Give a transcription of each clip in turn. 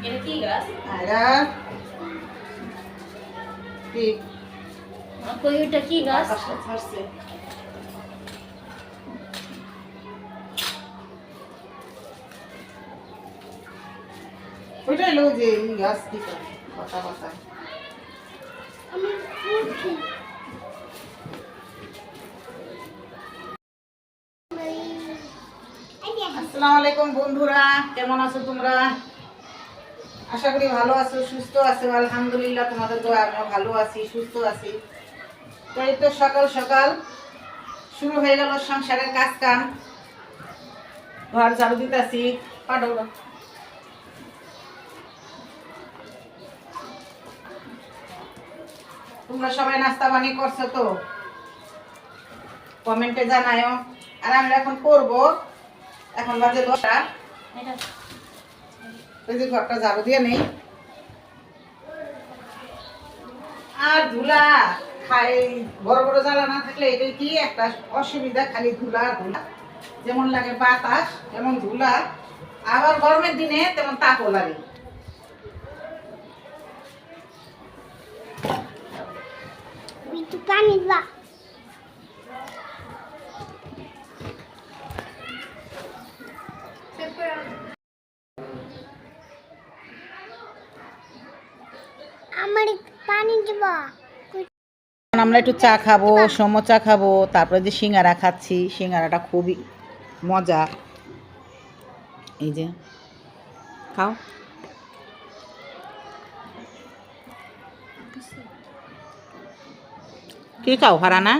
এটা কি গাছ? ওইটা কি গাছ? ওইটা হলো যে গাছ কি পাতা পাতা। আসসালামু আলাইকুম বন্ধুরা, কেমন আছো তোমরা? আশা করি ভালো আছো, সুস্থ আছো। আলহামদুলিল্লাহ, তোমাদের দোয়া আমিও ভালো আছি, সুস্থ আছি। তো এই তো সকাল সকাল শুরু হয়ে গেল সংসারের কাজ কাম। ঘর ঝাড়ু দিতেছি। পাঠো তোমরা সবাই নাস্তা পানি করছো তো? কমেন্টে জানায়ও। আর আমরা এখন করবো, এখন বাজে 10টা। ওই যে ঘরটা ঝাড়ু দিয়ে নেই। আর ধুলা খাই, বড় বড় জ্বালা না থাকলে এটাই কি একটা অসুবিধা, খালি ধুলা ধুলা। যেমন লাগে বাতাস তেমন ধুলা, আবার গরমের দিনে তেমন তাপও লাগে। আমরা একটু চা খাবো, সমোচা খাবো, তারপরে যে সিঙ্গারা খাচ্ছি। সিঙ্গারাটা খুবই মজা। এই যে খাও। কি খাও হারানা?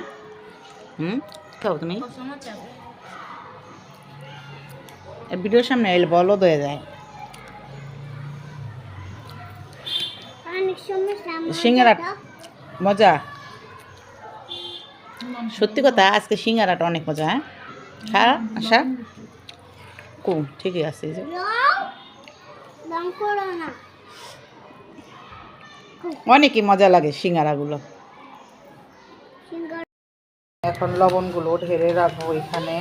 খাও তুমি। ভিডিওর সামনে এলে বলো দয়ে যায়। সিঙ্গারা মজা, সত্যি কথা। আজকে সিঙ্গারাটা অনেক মজা। হ্যাঁ খা আশা ঠিকই আছে। অনেকই মজা লাগে সিঙ্গারাগুলো। এখন লবণগুলো ঢেলে রাখবো এখানে।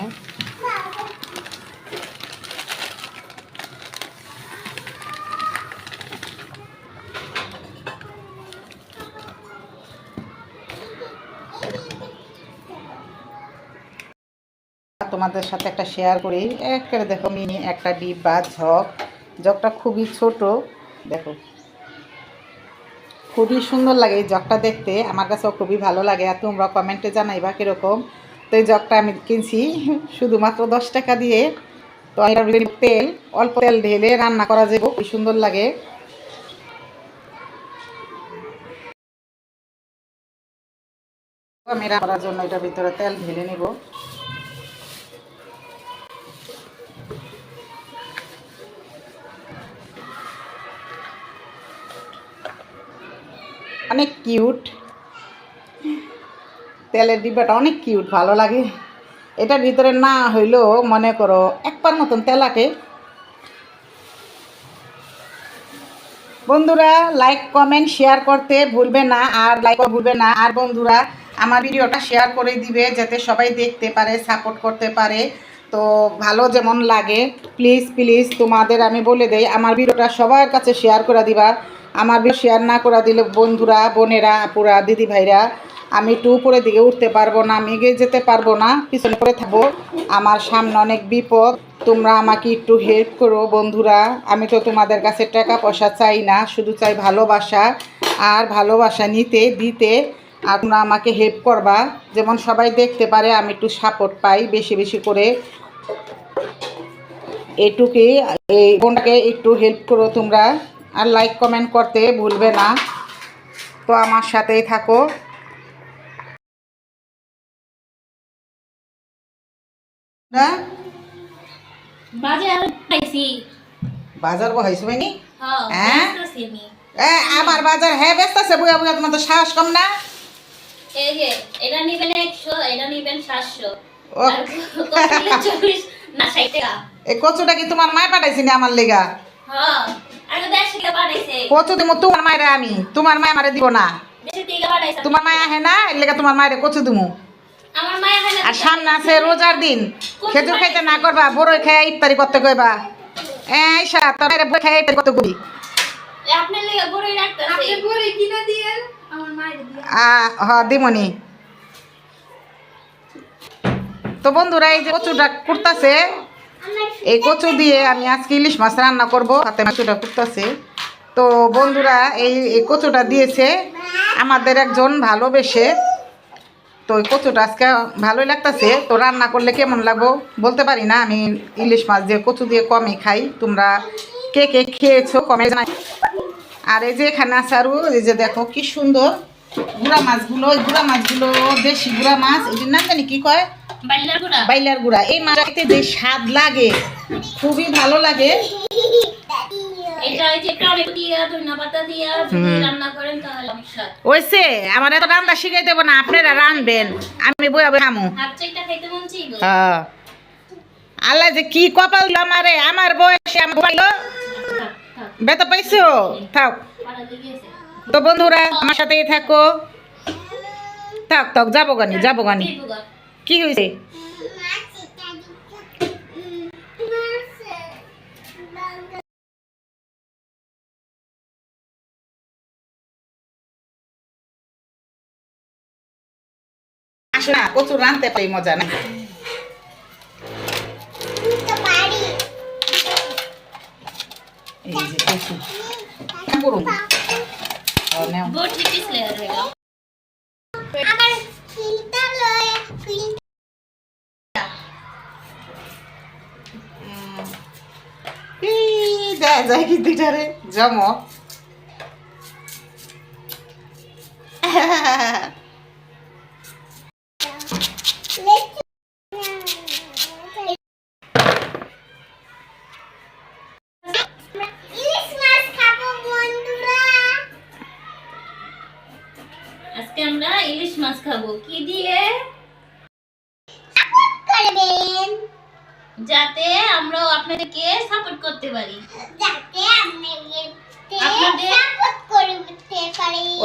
তোমাদের সাথে একটা শেয়ার করি। একটা দেখো মিনি একটা ডিব্বা জগটা খুবই ছোট। দেখো খুবই সুন্দর লাগে এই জগটা দেখতে, আমার কাছেও খুবই ভালো লাগে। আর তোমরা কমেন্টে জানাইবা কীরকম। তো এই জগটা আমি কিনছি শুধুমাত্র 10 টাকা দিয়ে। তো তেল অল্প তেল ঢেলে রান্না করা যাবে, খুবই সুন্দর লাগে। আমি রান্না করার জন্য এটার ভিতরে তেল ঢেলে নেব। অনেক কিউট, তেলের ডিব্বাটা অনেক কিউট, ভালো লাগে। এটার ভিতরে না হইলেও মনে করো একবার মতন তেল আটে। বন্ধুরা লাইক কমেন্ট শেয়ার করতে ভুলবে না, আর লাইক ভুলবে না। আর বন্ধুরা আমার ভিডিওটা শেয়ার করে দিবে, যাতে সবাই দেখতে পারে, সাপোর্ট করতে পারে। তো ভালো যেমন লাগে, প্লিজ প্লিজ তোমাদের আমি বলে দেই, আমার ভিডিওটা সবার কাছে শেয়ার করে দিবা। আমার ভিডিও শেয়ার না করে দিলে বন্ধুরা, বোনেরা, আপুরা, দিদি ভাইরা, আমি একটু উপরের দিকে উঠতে পারবো না, আমি এগিয়ে যেতে পারবো না, পিছনে পড়ে থাকবো। আমার সামনে অনেক বিপদ। তোমরা আমাকে একটু হেল্প করো বন্ধুরা। আমি তো তোমাদের কাছে টাকা পয়সা চাই না, শুধু চাই ভালোবাসা। আর ভালোবাসা নিতে দিতে আর তোমরা আমাকে হেল্প করবা, যেমন সবাই দেখতে পারে, আমি একটু সাপোর্ট পাই বেশি বেশি করে। এইটুকুই, এই বোনটাকে একটু হেল্প করো তোমরা। আর লাইক কমেন্ট করতে ভুলবে না। তো আমার সাথেই থাকো। বাজার বহাইছো মানে? হ্যাঁ আমার বাজার হ্যাঁ ব্যস্ত আছে। বুয়া বুয়া তোমার তো সাহস কম না। এই যে এটা নিবেন 100, এটা নিবেন 700। না 60 টাকা। এই কচুটা কি তোমার মায় পাঠাইছি না আমার লেগা? হ্যাঁ আগে দেশ থেকে পাঠাইছে। কচু দিমু তোমার মায়েরা, আমি তোমার মায় আমারে দিব না। দেশ থেকে পাঠাইছে। তোমার মায় আহে না, এর লেগা তোমার মায়েরে কচু দিমু। আমার মায়া হয় না আর সামনে আছে রোজার দিন, খেজুর খাইতে না করবা, বড়ই খাই ইফতারি করতে কইবা। এই সাত তোর বই খাই ইফতারি করতে কইবি। আপনার লাগা বড়ই রাখতাছি। আপনি বড়ই কিনা দিয়েন আমার মায়ের দিয়ে। হ্যাঁ দিমনি। তো বন্ধুরা এই যে কচুটা কুটতাছে, এই কচু দিয়ে আমি আজকে ইলিশ মাছ রান্না করব। হাতে কচুটা কুটতাছে। তো বন্ধুরা এই কচুটা দিয়েছে আমাদের একজন ভালোবেসে। তো ওই কচুটা আজকে ভালোই লাগতেছে। তো রান্না করলে কেমন লাগবো বলতে পারি না। আমি ইলিশ মাছ দিয়ে কচু দিয়ে কমই খাই। তোমরা কে কে খেয়েছো কমে জানাই। আর এই যে এখানে আছে আরও, এই যে দেখো কি সুন্দর গুড়া মাছগুলো। ওই গুড়া মাছগুলো দেশি গুড়া মাছ, এটির নাম জানি কি কয়, বাইলার গুড়া। এই মাছতে যে স্বাদ লাগে খুবই ভালো লাগে। ওইসে আমার এত রান্না শিখাই দেবো না, আপনারা রানবেন, আমি বই খামু। হ্যাঁ আল্লাহ যে কি কপাল দিল আমারে, আমার বয়সে আমার বললো বেতা পাইছো। থাক তো বন্ধুরা আমার সাথেই থাকো। থাক থাক যাবো গানি কি হয়েছে? আসো না, প্রচুর রানতে পারি, মজা না। এই যে কচু করুন যায় কি দুইটারে জমো। আজকে আমরা ইলিশ মাছ খাবো। কি দিয়ে? যাতে আমরা আপনাদেরকে সাপোর্ট করতে পারি,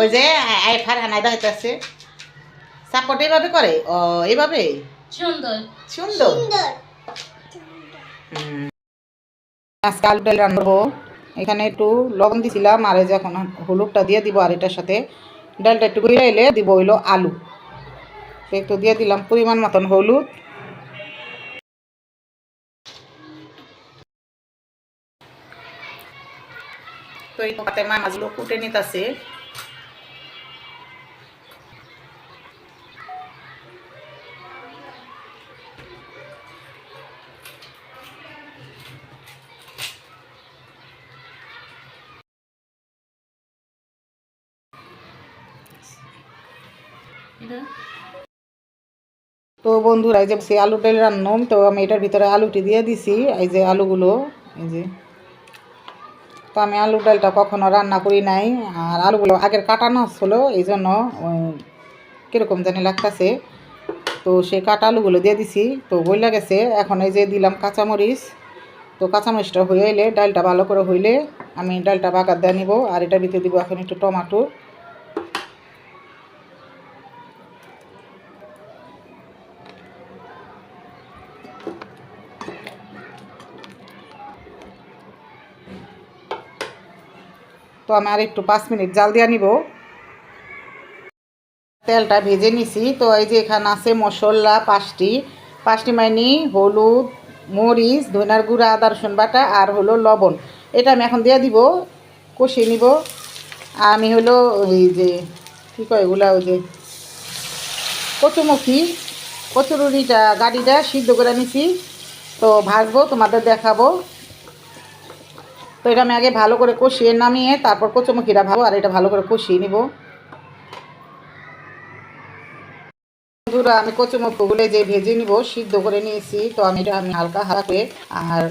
ওই যে ফারহানা দাইতাছে সাপোর্ট এইভাবে করে। ও এইভাবে সুন্দর সুন্দর। আজকে আলু ডাল রান্নাবো। এখানে একটু লবণ দিছিলাম, আর এই যে এখন হলুদটা দিয়ে দিব। আর এটার সাথে ডালটা একটু গইরা এলে দিব হইলো আলু। তো একটু দিয়ে দিলাম পরিমাণ মতন হলুদ। তো এই পাতে মাছগুলো কুটে নিতেছে। তো বন্ধুরা এই যে সে আলু ডাল রান্নাম, তো আমি এটার ভিতরে আলুটি দিয়ে দিছি। এই যে আলুগুলো, এই যে তো আমি আলু ডালটা কখনো রান্না করি নাই, আর আলুগুলো আগের কাটানো ছিল, এই জন্য কীরকম জানি লাগতেছে। তো সেই কাটা আলুগুলো দিয়ে দিছি, তো বইলা গেছে। এখন এই যে দিলাম কাঁচামরিচ। তো কাঁচামরিচটা হয়ে এলে, ডালটা ভালো করে হইলে আমি ডালটা বাগার দিয়ে নিব। আর এটার ভিতরে দিব এখন একটু টমেটো। তো আমি আর একটু 5 মিনিট জাল দিয়ে নিব। তেলটা ভেজে নিছি। তো এই যে এখানে আছে মশলা 5টি মাইনি, হলুদ, মরিচ, ধনিয়ার গুঁড়া, আদা রসুন বাটা, আর হলো লবণ। এটা আমি এখন দিয়ে দিব, কষিয়ে নিব। আমি হলো ওই যে কী কয় এগুলা, ওই যে কচুরিটা গাড়িটা সিদ্ধ করে নিছি। তো ভাজবো, তোমাদের দেখাবো। তো এটা আমি আগে ভালো করে কষিয়ে নামিয়ে তারপর কচুমুখিটা ভাবো, আর এটা ভালো করে কষিয়ে নিব। বন্ধুরা আমি কচুমুখিগুলো যে ভেজে নিব, সিদ্ধ করে নিয়েছি। তো আমি হালকা করে আর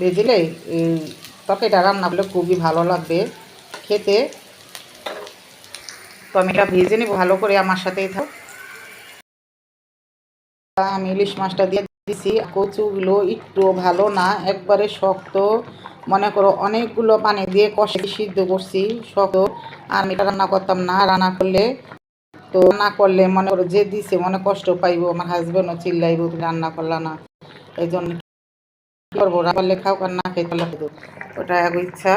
ভেজেলে এই তরকারিটা রান্না করলে খুবই ভালো লাগবে খেতে। তো আমি এটা ভেজে নিব ভালো করে, আমার সাথেই থাক। আমি ইলিশ মাছটা দিয়ে দিছি। কচুগুলো একটু ভালো না, একবারে শক্ত, মনে করো অনেকগুলো পানি দিয়ে কষে সিদ্ধ করছি, শক্ত। আর আমি এটা রান্না করতাম না, রান্না করলে তো রান্না করলে মনে করো যে দিছে মনে কষ্ট পাইবো, আমার হাজবেন্ডও চিল্লাইবো তুমি রান্না করলা না। এই জন্য কী করবো, রান্না করলে খাও আর না খেয়ে পারলে খেতো, ওটা এক ইচ্ছা।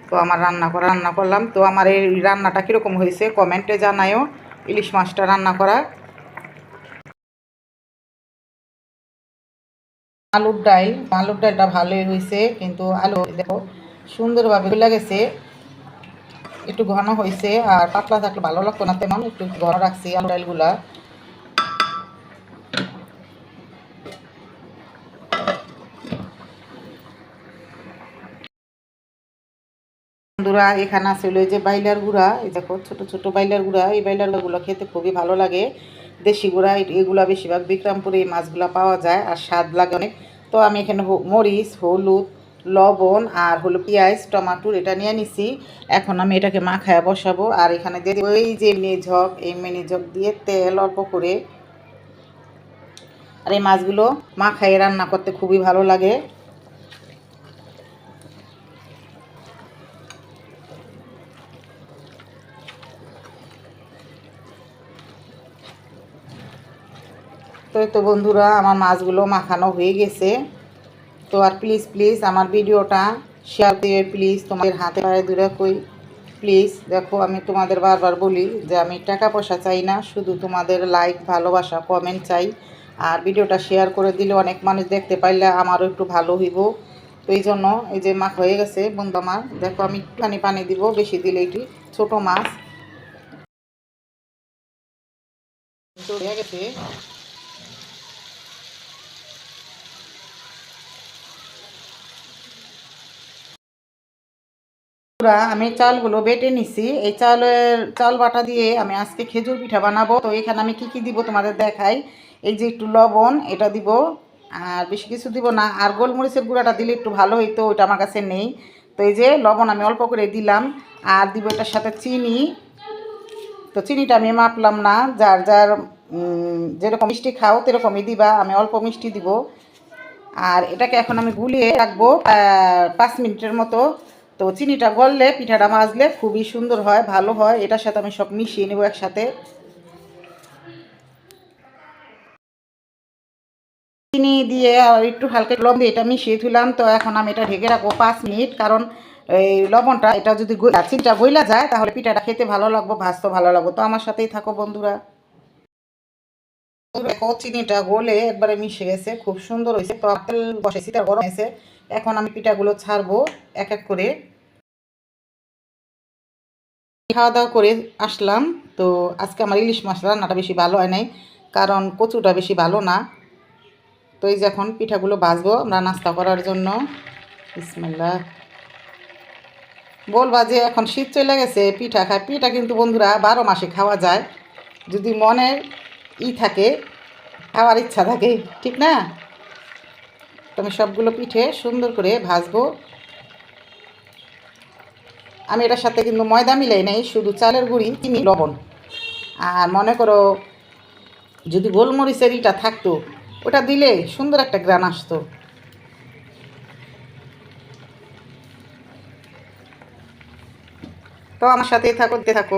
তো আমার রান্না করলাম। তো আমার এই রান্নাটা কীরকম হয়েছে কমেন্টে জানায়ও। ইলিশ মাছটা রান্না করা, আলুর ডালটা ভালোই হয়েছে, কিন্তু আলু দেখো সুন্দরভাবে গলে গেছে, একটু ঘন হয়েছে। আর পাতলা থাকলে ভালো লাগতো না তেমন, একটু ঘন রাখছি আলু ডালগুলা। বন্ধুরা এখানে আসলে যে বাইলার গুঁড়া, এই দেখো ছোট ছোট বাইলার গুঁড়া, এই বাইলার গুঁড়াগুলো খেতে খুবই ভালো লাগে। দেশি গুঁড়া এগুলা বেশিরভাগ বিক্রমপুরে এই মাছগুলো পাওয়া যায় আর স্বাদ লাগে অনেক। তো আমি এখানে মরিচ, হলুদ, লবণ আর হলো পেঁয়াজ, টমাটোর এটা নিয়ে নিছি। এখন আমি এটাকে মাখায় বসাবো। আর এখানে দিয়ে দেবো এই যে মেঝক, এই মেঝক দিয়ে তেল অল্প করে। আর এই মাছগুলো মাখায় রান্না করতে খুবই ভালো লাগে। তো বন্ধুরা আমার মাছগুলো মাখানো হয়ে গেছে। তো আর প্লিজ প্লিজ আমার ভিডিওটা শেয়ার দিয়ে প্লিজ, তোমাদের হাতে পায়ে দূরে কই প্লিজ। দেখো আমি তোমাদের বারবার বলি যে আমি টাকা পয়সা চাই না, শুধু তোমাদের লাইক, ভালোবাসা, কমেন্ট চাই। আর ভিডিওটা শেয়ার করে দিলে অনেক মানুষ দেখতে পাইলে আমারও একটু ভালো হইব। তো এই জন্য এই যে মাখ হয়ে গেছে বন্ধু আমার, দেখো আমি একটুখানি পানি দিব, বেশি দিলে এটি ছোটো মাছ হয়ে গেছে। আমি চালগুলো বেটে নিছি, এই চাল বাটা দিয়ে আমি আজকে খেজুর পিঠা বানাবো। তো এখানে আমি কি কি দিব তোমাদের দেখাই। এই যে একটু লবণ এটা দিব, আর বেশি কিছু দিব না। আর গোলমরিচের গুঁড়াটা দিলে একটু ভালো হইতো, ওইটা আমার কাছে নেই। তো এই যে লবণ আমি অল্প করে দিলাম। আর দিব এটার সাথে চিনি। তো চিনিটা আমি মাপলাম না, যার যার যেরকম মিষ্টি খাও সেরকমই দিবা, আমি অল্প মিষ্টি দিব। আর এটাকে এখন আমি গুলিয়ে রাখবো 5 মিনিটের মতো। তো চিনিটা গললে পিঠাটা মাজলে খুবই সুন্দর হয়, ভালো হয়। এটার সাথে আমি সব মিশিয়ে নেব একসাথে। চিনি দিয়ে আর একটু হালকা লবণ দিয়ে এটা মিশিয়ে দিলাম। তো এখন আমি এটা ঢেকে রাখবো 5 মিনিট, কারণ এই লবণটা এটা যদি চিনিটা গইলা যায় তাহলে পিঠাটা খেতে ভালো লাগবে, ভাজতে ভালো লাগবে। তো আমার সাথেই থাকো বন্ধুরা। দেখো চিনিটা গলে একবারে মিশে গেছে, খুব সুন্দর হয়েছে। তো তেল বসেছি, তার গরম হয়েছে। এখন আমি পিঠাগুলো ছাড়বো এক এক করে। খাওয়া দাওয়া করে আসলাম। তো আজকে আমার ইলিশ মাছ রান্নাটা বেশি ভালো হয় নাই, কারণ কচুটা বেশি ভালো না। তো এই যে এখন পিঠাগুলো ভাজবো আমরা নাস্তা করার জন্য। বিসমিল্লাহ। বলবা যে এখন শীত চলে গেছে পিঠা খায়, পিঠা কিন্তু বন্ধুরা 12 মাসে খাওয়া যায়, যদি মনের থাকে, খাওয়ার ইচ্ছা থাকে, ঠিক না? তো আমি সবগুলো পিঠে সুন্দর করে ভাজবো। আমি এটার সাথে কিন্তু ময়দা মিলাই নেই, শুধু চালের গুঁড়ি, চিনি, লবণ। আর মনে করো যদি গোলমরিচের ইটা থাকতো, ওটা দিলে সুন্দর একটা গ্রান আসতো। তো আমার সাথেই থাকো, দেখতে থাকো।